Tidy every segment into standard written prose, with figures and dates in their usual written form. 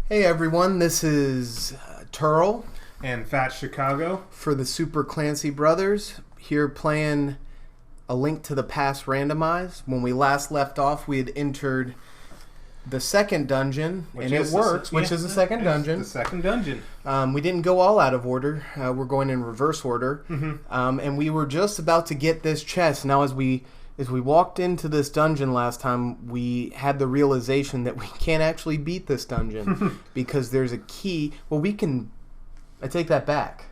Hey everyone, this is Turl And Fat Chicago. for the Super Clancy Brothers, here playing A Link to the Past Randomized. When we last left off, we had entered the second dungeon, which is the second dungeon. The second dungeon. We didn't go all out of order. We're going in reverse order. And we were just about to get this chest. Now, as we walked into this dungeon last time, we had the realization that we can't actually beat this dungeon because there's a key. Well, I take that back.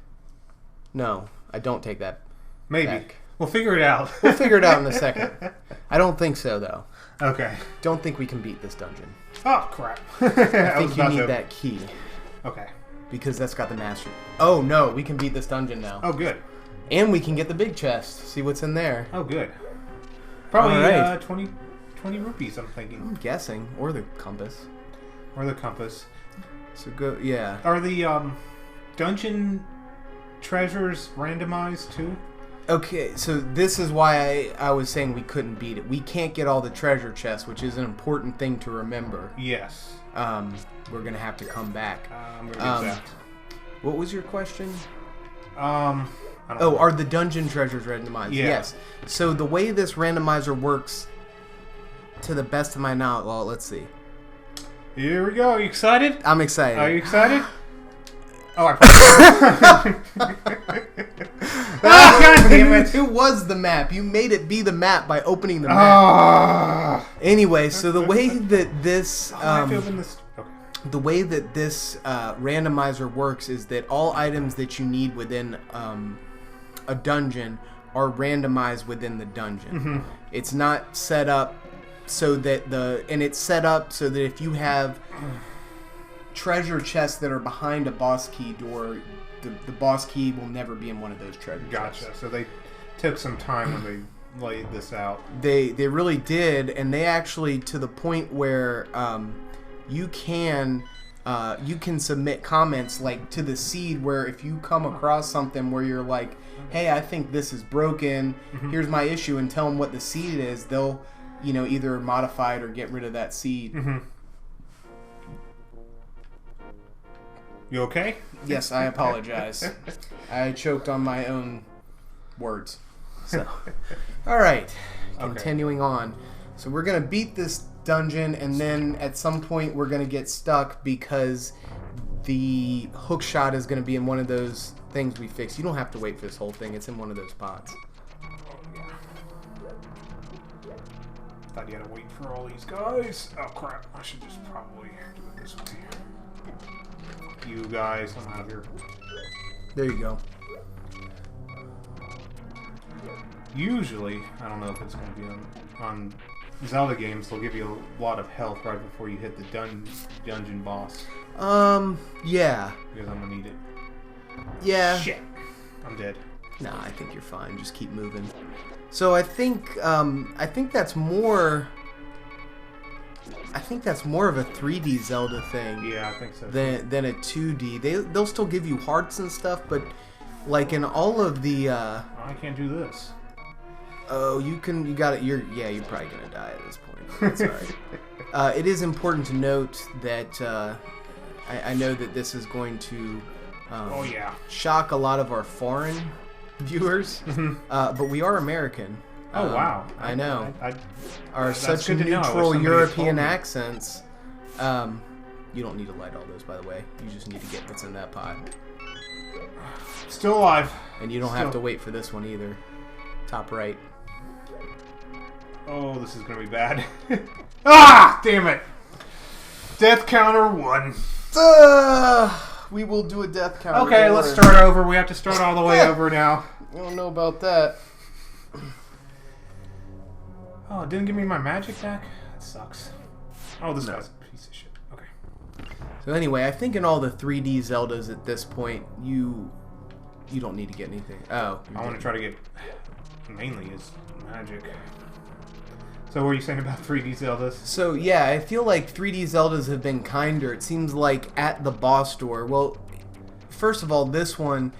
No, I don't take that Maybe. back. We'll figure it out. We'll figure it out in a second. I don't think so, though. Okay. Don't think we can beat this dungeon. Oh, crap. I think you need that key. Okay. Because that's got the master. Oh, no, we can beat this dungeon now. Oh, good. And we can get the big chest. See what's in there. Oh, good. Probably right. 20 rupees, I'm thinking. I'm guessing. Or the compass. Or the compass. So go, yeah. Are the dungeon treasures randomized, too? Okay, so this is why I was saying we couldn't beat it. We can't get all the treasure chests, which is an important thing to remember. Yes. We're going to have to come back. I'm going to get that. What was your question? I don't know. Are the dungeon treasures randomized? Yeah. Yes. So the way this randomizer works, to the best of my knowledge, well, let's see. Here we go. Are you excited? I'm excited. Are you excited? Oh, I God damn it. It was the map. You made it be the map by opening the map. Anyway, so the way that this... I have to open this. Okay. The way that this randomizer works is that all items that you need within a dungeon are randomized within the dungeon. It's not set up so that it's set up so that if you have treasure chests that are behind a boss key door, the boss key will never be in one of those treasure chests. Gotcha. So they took some time when they laid this out. They really did, and they actually, to the point where you can submit comments like to the seed, where if you come across something where you're like, hey, I think this is broken, here's my issue, and tell them what the seed is, they'll either modify it or get rid of that seed. You okay? Yes, I apologize. I choked on my own words. So, all right, continuing on. So we're gonna beat this dungeon, and then at some point we're gonna get stuck because the hook shot is gonna be in one of those things we fixed. You don't have to wait for this whole thing. It's in one of those pots. Thought you had to wait for all these guys. Oh crap! I should just probably do it this way. You guys, I'm out of here. There you go. Usually, I don't know if it's going to be on Zelda games, they'll give you a lot of health right before you hit the dungeon boss. Yeah. Because I'm going to need it. Yeah. Shit. I'm dead. Nah, I think you're fine. Just keep moving. So I think that's more... I think that's more of a 3D Zelda thing. Yeah, I think so. Than a 2D. They'll still give you hearts and stuff, but like in all of the I can't do this. oh, you got it. You're probably gonna die at this point. That's all right. It is important to note that I know that this is going to shock a lot of our foreign viewers, but we are American. Oh, wow. I know. Our such neutral European accents. You don't need to light all those, by the way. You just need to get what's in that pot. Still alive. And you don't have to wait for this one either. Top right. Oh, this is going to be bad. Ah! Damn it. Death counter 1. We will do a death counter. Okay, let's start over. We have to start all the way over now. I don't know about that. Oh, it didn't give me my magic back? That sucks. Oh, this guy's a piece of shit. Okay. So anyway, I think in all the 3D Zeldas at this point, you don't need to get anything. Oh. I want to try to get... Mainly is magic. So what were you saying about 3D Zeldas? So yeah, I feel like 3D Zeldas have been kinder. It seems like at the boss door... Well, first of all, this one...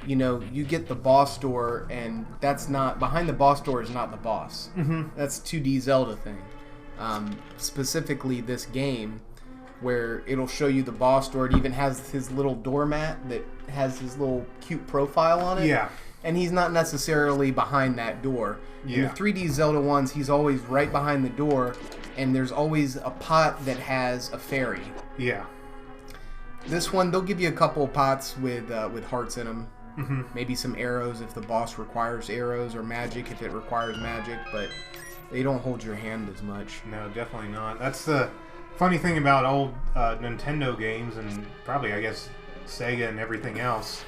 you get the boss door, and that's not... Behind the boss door is not the boss. That's 2D Zelda thing. Specifically, this game, where it'll show you the boss door. It even has his little doormat that has his little cute profile on it. Yeah. And he's not necessarily behind that door. Yeah. In the 3D Zelda ones, he's always right behind the door, and there's always a pot that has a fairy. Yeah. This one, they'll give you a couple of pots with hearts in them. Mm-hmm. Maybe some arrows if the boss requires arrows, or magic if it requires magic, but they don't hold your hand as much. No, definitely not. That's the funny thing about old Nintendo games, and probably, I guess, Sega and everything else,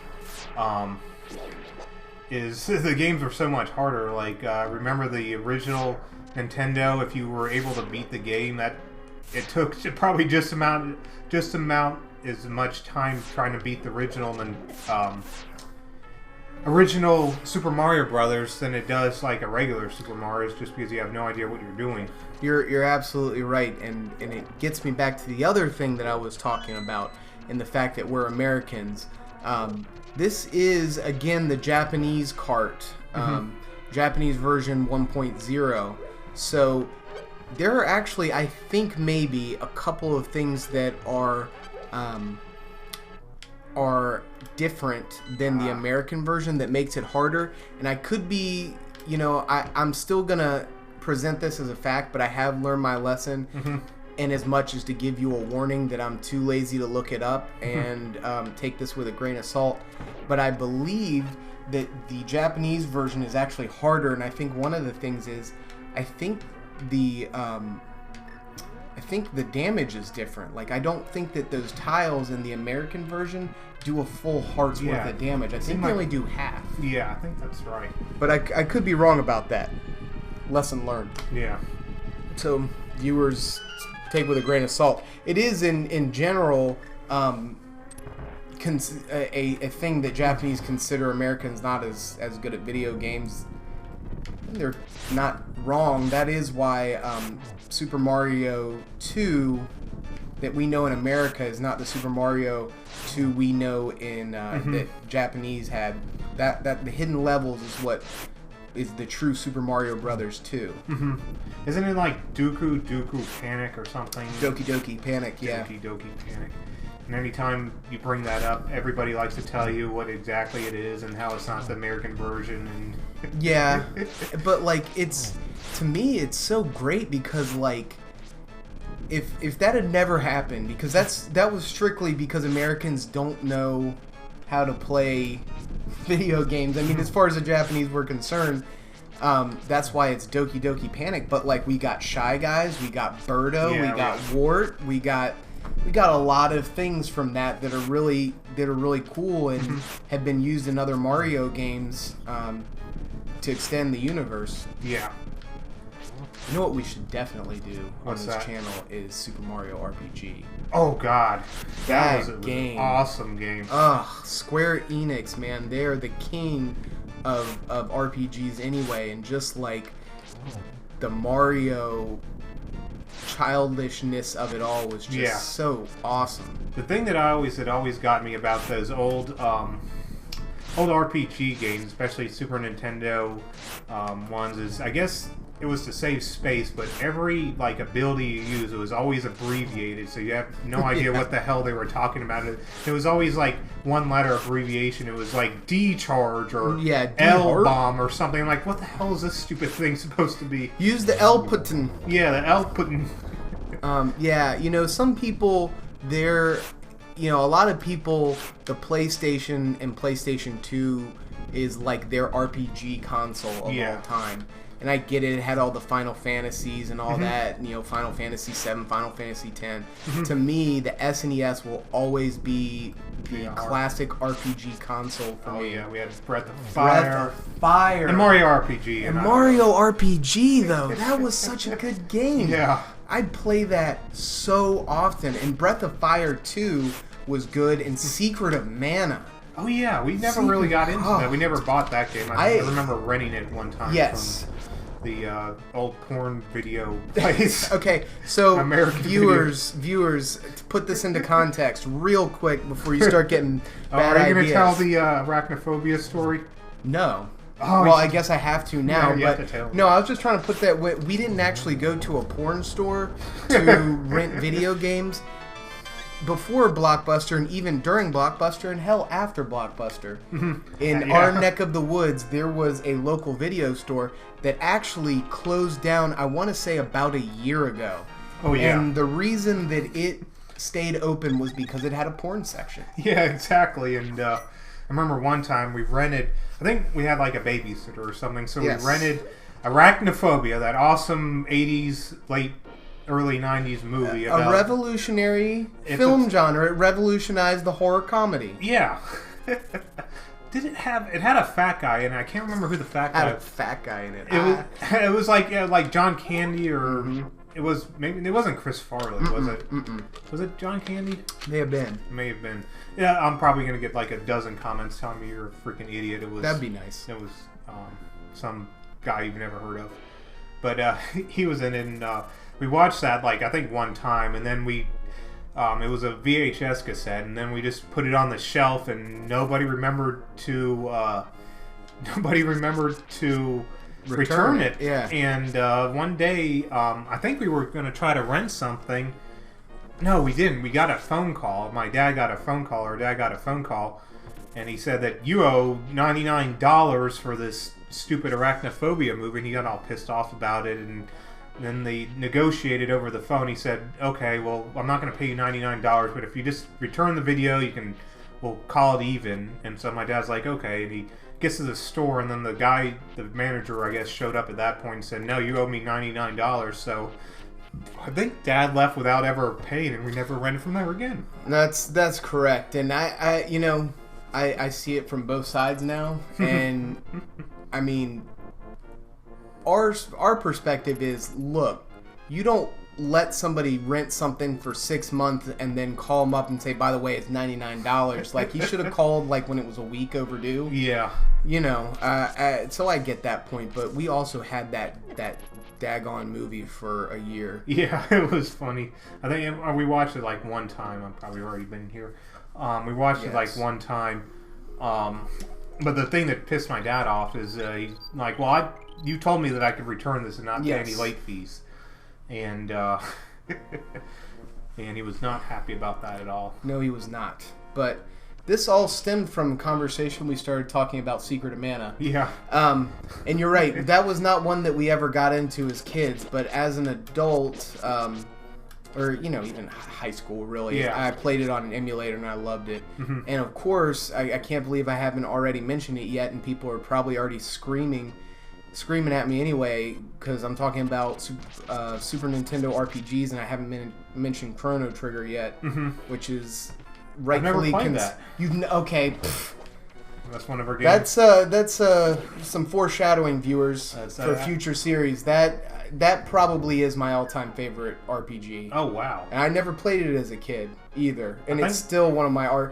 is the games were so much harder. Like, remember the original Nintendo, if you were able to beat the game, that it took probably just amount as much time trying to beat the original than original Super Mario Brothers than it does like a regular Super Mario, just because you have no idea what you're doing. You're absolutely right, and it gets me back to the other thing that I was talking about, and the fact that we're Americans. This is, again, the Japanese cart, Japanese version 1.0. So there are actually, I think, maybe a couple of things that are different than the American version that makes it harder. And I could be, I'm still going to present this as a fact, but I have learned my lesson. And as much as to give you a warning that I'm too lazy to look it up and take this with a grain of salt. But I believe that the Japanese version is actually harder, and I think one of the things is, I think the damage is different. Like, I don't think that those tiles in the American version do a full heart's worth of damage. I think they only do half. Yeah, I think that's right. But I could be wrong about that. Lesson learned. Yeah. So, viewers, take with a grain of salt. It is in general a thing that Japanese consider Americans not as good at video games. They're not wrong. That is why Super Mario 2 that we know in America is not the Super Mario 2 we know in that Japanese had. That the hidden levels is what is the true Super Mario Brothers 2. Isn't it like Doku Panic or something? Doki Doki Panic, yeah. Doki Panic. And anytime you bring that up, everybody likes to tell you what exactly it is and how it's not the American version. And yeah, but like to me, it's so great because like if that had never happened, because that was strictly because Americans don't know how to play video games. I mean, as far as the Japanese were concerned, that's why it's Doki Doki Panic. But like, we got Shy Guys, we got Birdo, we got Wart, we got a lot of things from that are really cool and have been used in other Mario games to extend the universe. Yeah. You know what we should definitely do What's on this that? channel is Super Mario RPG. Oh God, that was an game. awesome game. Ugh, Square Enix, man, they're the king of RPGs anyway, and just like the Mario childishness of it all was just so awesome. The thing that always got me about those old RPG games, especially Super Nintendo ones, is I guess it was to save space, but every like ability you use, it was always abbreviated, so you have no idea what the hell they were talking about. It was always like one letter abbreviation. It was like D charge or L bomb or something. I'm like, what the hell is this stupid thing supposed to be? Use the L button. Yeah, the L button. Yeah, some people, a lot of people, the PlayStation and PlayStation 2 is like their RPG console of all time. And I get it had all the Final Fantasies and all that, Final Fantasy 7, Final Fantasy 10. To me, the SNES will always be the classic RPG console for me. Oh yeah, we had Breath of Fire. And Mario RPG. And Mario RPG, though, that was such a good game. Yeah. I'd play that so often. And Breath of Fire 2 was good, and Secret of Mana. Oh yeah, we never really got into that. We never bought that game. I remember renting it one time. Yes. From the old porn video place. Okay, so American viewers, to put this into context real quick before you start getting bad ideas. Are you going to tell ideas. the arachnophobia story? No. Oh, well, I guess I have to now. Yeah, you but have to tell. No, I was just trying to put that. We didn't actually go to a porn store to rent video games. before Blockbuster and even during Blockbuster and hell after Blockbuster. In Yeah. our neck of the woods, there was a local video store that actually closed down, I want to say about a year ago. Oh, yeah. And the reason that it stayed open was because it had a porn section. Yeah, exactly. And I remember one time we rented, I think we had like a babysitter or something, so Yes. we rented Arachnophobia, that awesome 80s, early 90s movie. A about, revolutionary It's film a- genre. It revolutionized the horror comedy. Yeah. Did it have, it had a fat guy in it. I can't remember who the fat guy Had a fat guy in it. It was like John Candy or it was maybe it wasn't Chris Farley, was it? Was it John Candy? May have been. May have been. Yeah, I'm probably gonna get like a dozen comments telling me you're a freaking idiot. It was That'd be nice. It was some guy you've never heard of, but he was in it. And we watched that like I think one time, and then we. It was a VHS cassette, and then we just put it on the shelf, and nobody remembered to return it. Yeah. And one day, I think we were going to try to rent something. No, we didn't. We got a phone call. My dad got a phone call. Our dad got a phone call, and he said that you owe $99 for this stupid Arachnophobia movie. And he got all pissed off about it, and then they negotiated over the phone. He said, "Okay, well, I'm not going to pay you $99, but if you just return the video, we'll call it even." And so my dad's like, "Okay," and he gets to the store, and then the manager, I guess, showed up at that point and said, "No, you owe me $99." So I think Dad left without ever paying, and we never rented from there again. That's correct, and I see it from both sides now, and I mean, our perspective is, look, you don't let somebody rent something for 6 months and then call them up and say, by the way, it's $99. Like, you should have called like when it was a week overdue. Yeah. You know, so I get that point, but we also had that daggone movie for a year. Yeah, it was funny. I think we watched it like one time. I've probably already been here. We watched it like one time. But the thing that pissed my dad off is he's like, well, you told me that I could return this and not pay any late fees. And and he was not happy about that at all. No, he was not. But this all stemmed from a conversation we started talking about Secret of Mana. Yeah. And you're right, that was not one that we ever got into as kids, but as an adult, or, you know, even high school, really, I played it on an emulator and I loved it. And of course, I can't believe I haven't already mentioned it yet, and people are probably already screaming at me anyway, because I'm talking about Super Nintendo RPGs, and I haven't mentioned Chrono Trigger yet, which is rightfully... I've never played that. Okay. That's one of our games. That's some foreshadowing, viewers, for future series. That probably is my all-time favorite RPG. Oh, wow. And I never played it as a kid either, and it's still one of my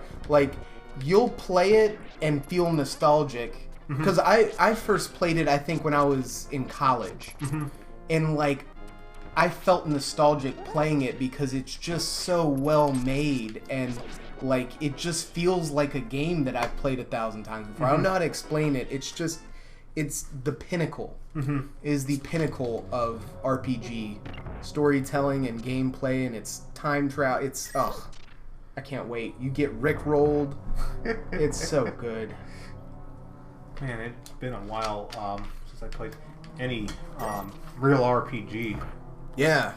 you'll play it and feel nostalgic. Because I first played it, I think, when I was in college. And, like, I felt nostalgic playing it because it's just so well made. And, like, it just feels like a game that I've played 1,000 times before. I don't know how to explain it. It's just, it's the pinnacle. Is the pinnacle of RPG storytelling and gameplay, and it's time travel. It's, I can't wait. You get rickrolled. It's so good. Man, it's been a while since I played any real RPG. Yeah.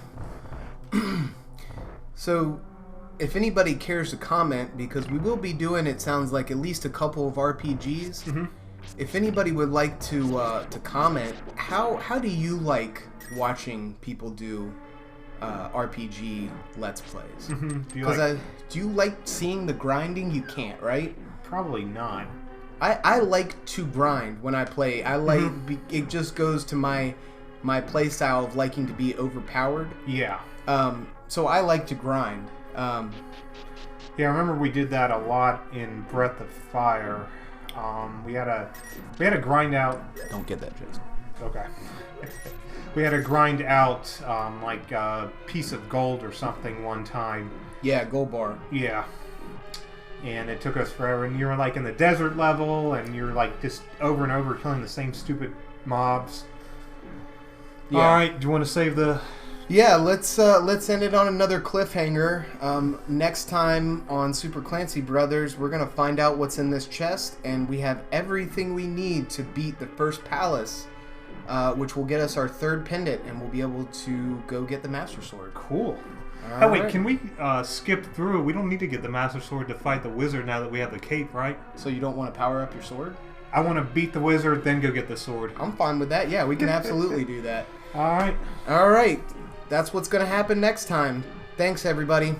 So, if anybody cares to comment, because we will be doing, it sounds like, at least a couple of RPGs. If anybody would like to comment, how do you like watching people do RPG Let's Plays? Because do you like seeing the grinding? You can't, right? Probably not. I like to grind when I play. I like it just goes to my play style of liking to be overpowered. Yeah. So I like to grind. Yeah, I remember we did that a lot in Breath of Fire. We had a grind out. Don't get that, Jason. Okay. We had to grind out like a piece of gold or something one time. Yeah, gold bar. Yeah. And it took us forever, and you're like in the desert level, and you're like just over and over killing the same stupid mobs. Yeah. All right, do you want to save the Yeah, let's end it on another cliffhanger. Next time on Super Clancy Brothers, we're gonna find out what's in this chest, and we have everything we need to beat the first palace, which will get us our third pendant, and we'll be able to go get the Master Sword. Cool. All Oh wait, right. can we skip through? We don't need to get the Master Sword to fight the wizard now that we have the cape, right? So you don't want to power up your sword? I want to beat the wizard, then go get the sword. I'm fine with that. Yeah, we can absolutely do that. All right. All right. That's what's going to happen next time. Thanks, everybody.